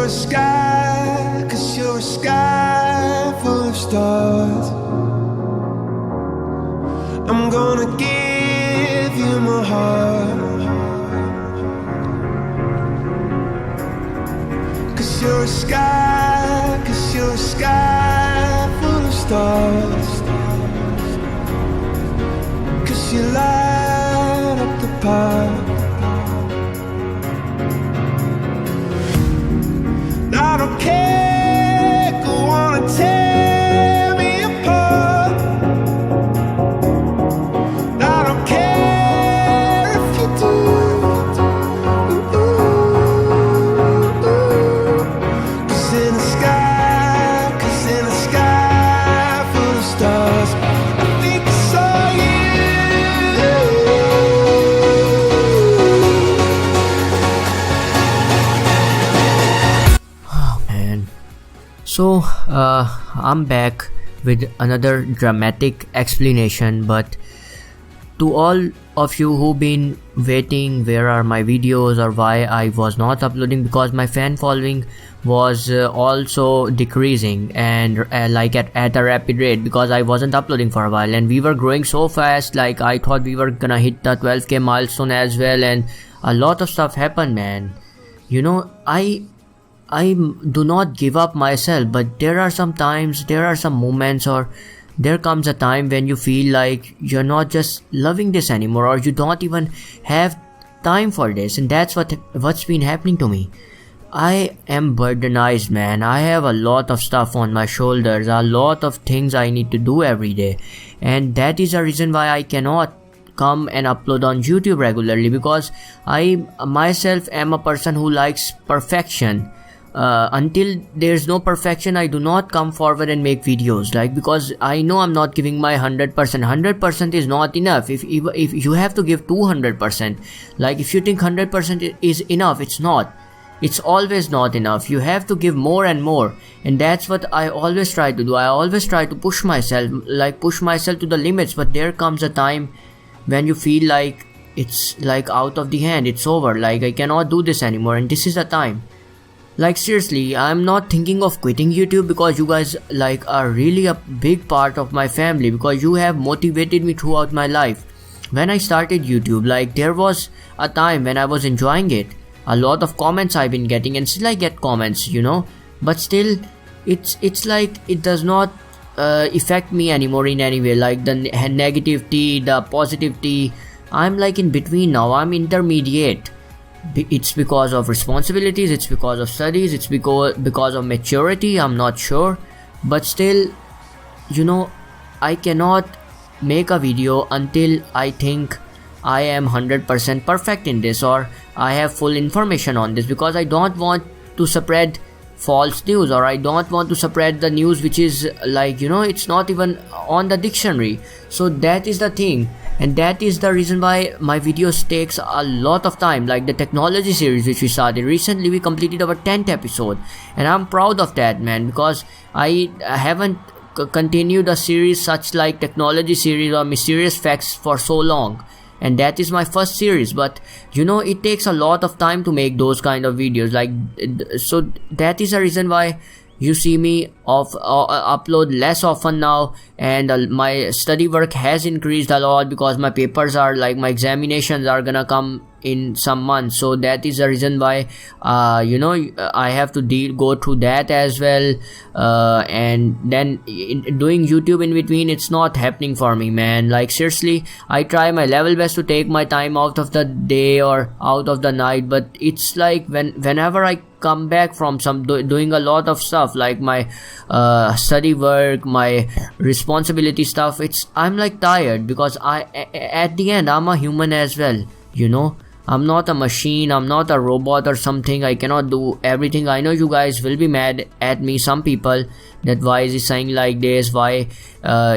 you're a sky, 'cause you're a sky full of stars. I'm gonna give you my heart, 'cause you're a sky, 'cause you're a sky full of stars. 'Cause you light up the park. I don't care, go on and tear me apart. I don't care if you do. Cause in the sky full of stars, I think I saw you. So I'm back with another dramatic explanation, but to all of you who've been waiting where are my videos or why I was not uploading, because my fan following was also decreasing and like at a rapid rate, because I wasn't uploading for a while and we were growing so fast. Like I thought we were gonna hit the 12k milestone as well, and a lot of stuff happened, man. You know, I do not give up myself, but there are some times, there are some moments, or there comes a time when you feel like you're not just loving this anymore, or you don't even have time for this, and that's what's been happening to me. I am burdenized, man. I have a lot of stuff on my shoulders, a lot of things I need to do every day, and that is a reason why I cannot come and upload on YouTube regularly, because I myself am a person who likes perfection. Until there's no perfection, I do not come forward and make videos, like, because I know I'm not giving my 100%. 100% is not enough. If you have to give 200%, like if you think 100% is enough, it's not. It's always not enough. You have to give more and more, and that's what I always try to do. I always try to push myself to the limits, but there comes a time when you feel like it's like out of the hand, it's over, like I cannot do this anymore, and this is the time. Like seriously, I'm not thinking of quitting YouTube, because you guys like are really a big part of my family, because you have motivated me throughout my life. When I started YouTube, like there was a time when I was enjoying it. A lot of comments I've been getting, and still I get comments, you know, but still it's like it does not affect me anymore in any way, like the negativity, the positivity. I'm like in between now. I'm intermediate. It's because of responsibilities, it's because of studies, it's because of maturity, I'm not sure, but still, you know, I cannot make a video until I think I am 100% perfect in this, or I have full information on this, because I don't want to spread false news, or I don't want to spread the news which is like, you know, it's not even on the dictionary. So that is the thing, and that is the reason why my videos takes a lot of time. Like the technology series which we started recently, we completed our 10th episode, and I'm proud of that, man, because I haven't continued a series such like technology series or mysterious facts for so long, and that is my first series. But you know, it takes a lot of time to make those kind of videos, like, so that is the reason why you see me upload less often now, and my study work has increased a lot, because my papers are like, my examinations are gonna come in some months, so that is the reason why you know, I have to go through that as well, and then doing YouTube in between, it's not happening for me, man. Like seriously, I try my level best to take my time out of the day or out of the night, but it's like whenever I come back from doing a lot of stuff, like my study work, my responsibility stuff, I'm like tired, because at the end I'm a human as well, you know. I'm not a machine, I'm not a robot or something. I cannot do everything. I know you guys will be mad at me, some people, that why is he saying like this, why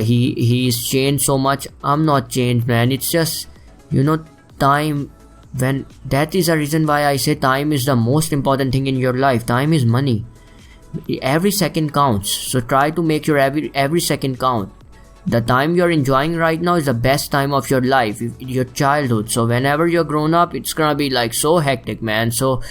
he's changed so much. I'm not changed, man. It's just, you know, time. When that is the reason why I say time is the most important thing in your life. Time is money. Every second counts, so try to make your every second count. the time you're enjoying right now is the best time of your life, your childhood. So whenever you're grown up, it's gonna be like so hectic, man. So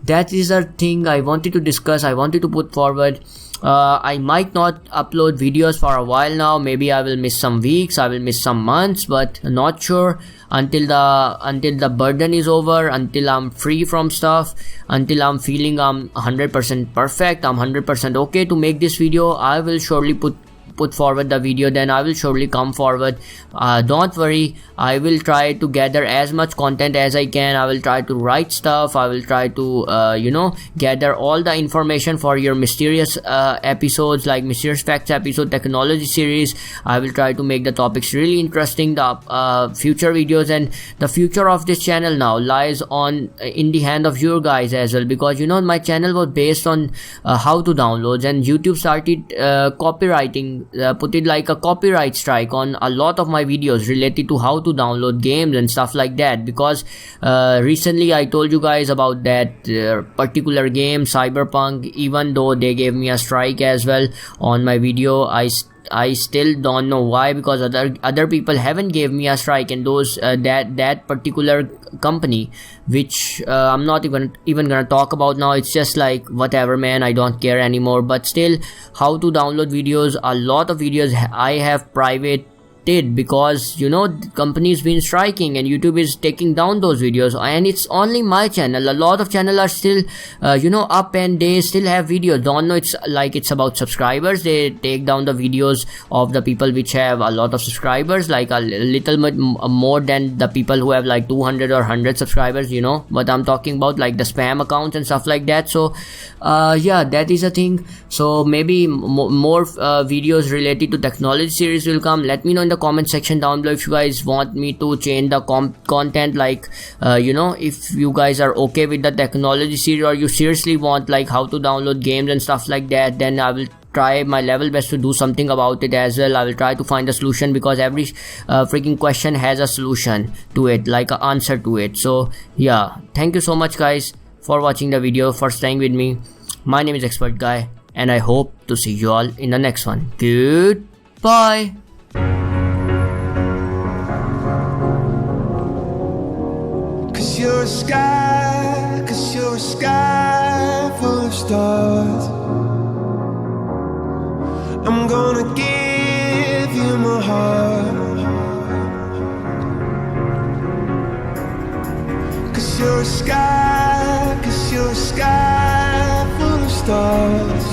that is a thing I wanted to discuss, I wanted to put forward. I might not upload videos for a while now. Maybe I will miss some weeks, I will miss some months, but not sure until the burden is over, until I'm free from stuff, until I'm feeling I'm 100% perfect, I'm 100% okay to make this video. I will surely put forward the video, then I will surely come forward. Don't worry, I will try to gather as much content as I can. I will try to write stuff, I will try to gather all the information for your mysterious episodes, like mysterious facts episode, technology series. I will try to make the topics really interesting, the future videos, and the future of this channel now lies in the hand of your guys as well, because my channel was based on how to downloads, and YouTube started copywriting, put it like a copyright strike on a lot of my videos related to how to download games and stuff like that, because recently I told you guys about that particular game, Cyberpunk. Even though they gave me a strike as well on my video, I still don't know why, because other people haven't gave me a strike, and those that particular company, which I'm not even gonna talk about now. It's just like whatever, man, I don't care anymore. But still, how to download videos, a lot of videos I have private, because the company's been striking and YouTube is taking down those videos, and it's only my channel. A lot of channels are still up, and they still have videos. Don't know, it's about subscribers. They take down the videos of the people which have a lot of subscribers, like a little bit more than the people who have like 200 or 100 subscribers, but I'm talking about like the spam accounts and stuff like that. So yeah, that is a thing. So maybe more videos related to technology series will come. Let me know in the comment section down below if you guys want me to change the content, like if you guys are okay with the technology series, or you seriously want like how to download games and stuff like that. Then I will try my level best to do something about it as well. I will try to find a solution, because every freaking question has a solution to it, like an answer to it. So yeah, thank you so much guys for watching the video, for staying with me. My name is Expert Guy, and I hope to see you all in the next one. Goodbye. Cause you're a sky full of stars. I'm gonna give you my heart. Cause you're a sky full of stars.